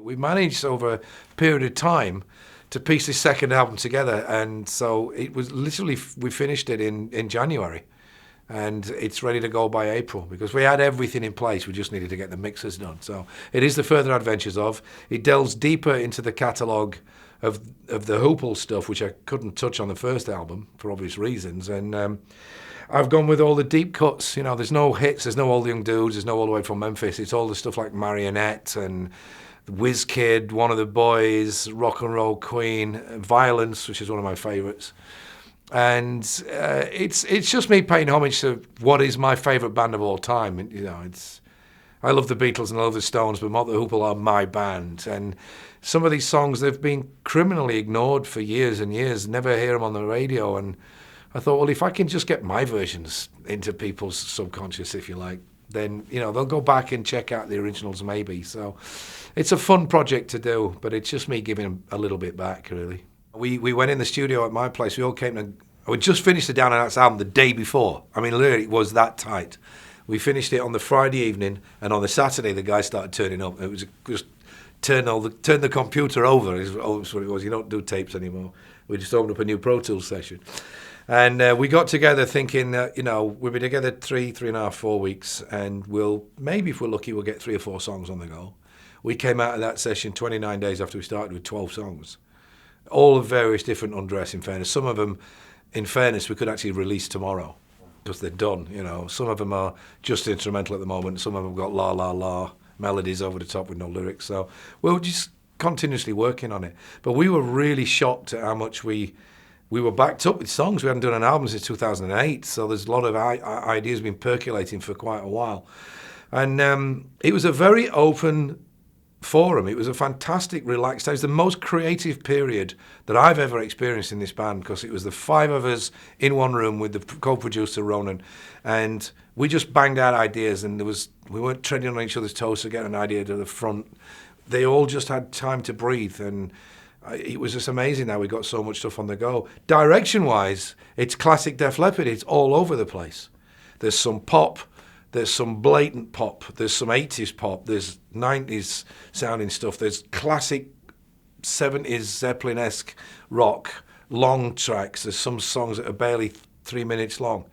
We managed over a period of time to piece this second album together, and so it was literally, we finished it in January, and it's ready to go by April because we had everything in place. We just needed to get the mixes done. So it is the further adventures of. It delves deeper into the catalogue of the Hoople stuff, which I couldn't touch on the first album for obvious reasons, and I've gone with all the deep cuts. You know, there's no hits, there's no All the Young Dudes, there's no All the Way from Memphis. It's all the stuff like Marionette and Whiz Kid, One of the Boys, Rock and Roll Queen, Violence, which is one of my favourites. And it's just me paying homage to what is my favourite band of all time. You know, I love the Beatles and I love the Stones, but Mott the Hoople are my band. And some of these songs, they've been criminally ignored for years and years. Never hear them on the radio. And I thought, well, if I can just get my versions into people's subconscious, if you like, then, you know, they'll go back and check out the originals maybe. So it's a fun project to do, but it's just me giving them a little bit back, really. We went in the studio at my place. We all came to, we just finished the Down and Outs album the day before. I mean, literally, it was that tight. We finished it on the Friday evening, and on the Saturday, the guys started turning up. It was just turn the computer over, is what it was. You don't do tapes anymore. We just opened up a new Pro Tools session. And we got together thinking that, you know, we'll be together 3.5, 4 weeks, and we'll, maybe if we're lucky, we'll get 3 or 4 songs on the go. We came out of that session 29 days after we started with 12 songs. All of various different undress, in fairness. Some of them, in fairness, we could actually release tomorrow because they're done, you know. Some of them are just instrumental at the moment. Some of them have got la, la, la melodies over the top with no lyrics. So we're just continuously working on it. But we were really shocked at how much we were backed up with songs. We hadn't done an album since 2008, so there's a lot of ideas been percolating for quite a while. And it was a very open forum. It was a fantastic, relaxed time. It was the most creative period that I've ever experienced in this band because it was the 5 of us in one room with the co-producer Ronan, and we just banged out ideas, and we weren't treading on each other's toes to get an idea to the front. They all just had time to breathe, and it was just amazing how we got so much stuff on the go. Direction-wise, it's classic Def Leppard. It's all over the place. There's some pop, there's some blatant pop, there's some 80s pop, there's 90s sounding stuff, there's classic 70s Zeppelin-esque rock, long tracks, there's some songs that are barely 3 minutes long.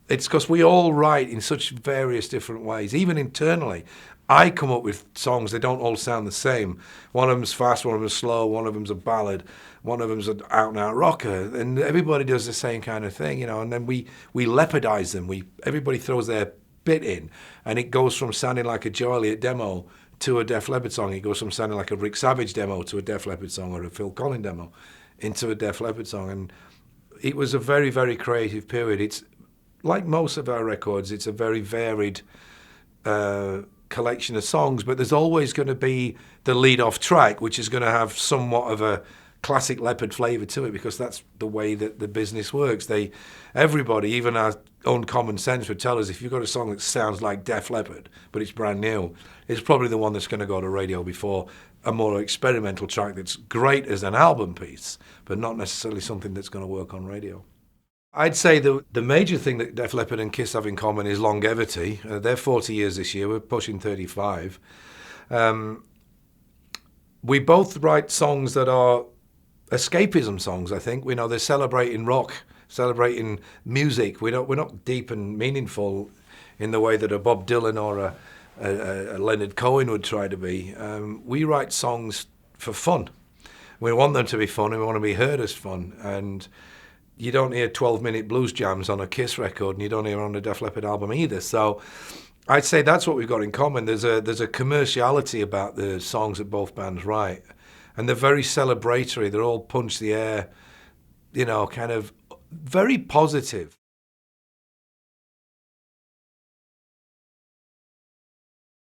It's because we all write in such various different ways, even internally. I come up with songs, they don't all sound the same. One of them's fast, one of them's slow, one of them's a ballad, one of them's an out-and-out rocker, and everybody does the same kind of thing, you know, and then we Leppardize them. Everybody throws their bit in, and it goes from sounding like a Joe Elliott demo to a Def Leppard song. It goes from sounding like a Rick Savage demo to a Def Leppard song, or a Phil Collins demo into a Def Leppard song, and it was a very, very creative period. It's like most of our records, it's a very varied collection of songs, but there's always going to be the lead-off track, which is going to have somewhat of a classic Leppard flavour to it, because that's the way that the business works. Everybody, even our own common sense, would tell us if you've got a song that sounds like Def Leppard, but it's brand new, it's probably the one that's going to go to radio before a more experimental track that's great as an album piece, but not necessarily something that's going to work on radio. I'd say the major thing that Def Leppard and Kiss have in common is longevity. They're 40 years this year, we're pushing 35. We both write songs that are escapism songs, I think. We know they're celebrating rock, celebrating music. We're not deep and meaningful in the way that a Bob Dylan or a Leonard Cohen would try to be. We write songs for fun. We want them to be fun, and we want to be heard as fun. And you don't hear 12-minute blues jams on a Kiss record, and you don't hear on a Def Leppard album either. So I'd say that's what we've got in common. There's a commerciality about the songs that both bands write, and they're very celebratory. They're all punch the air, you know, kind of very positive.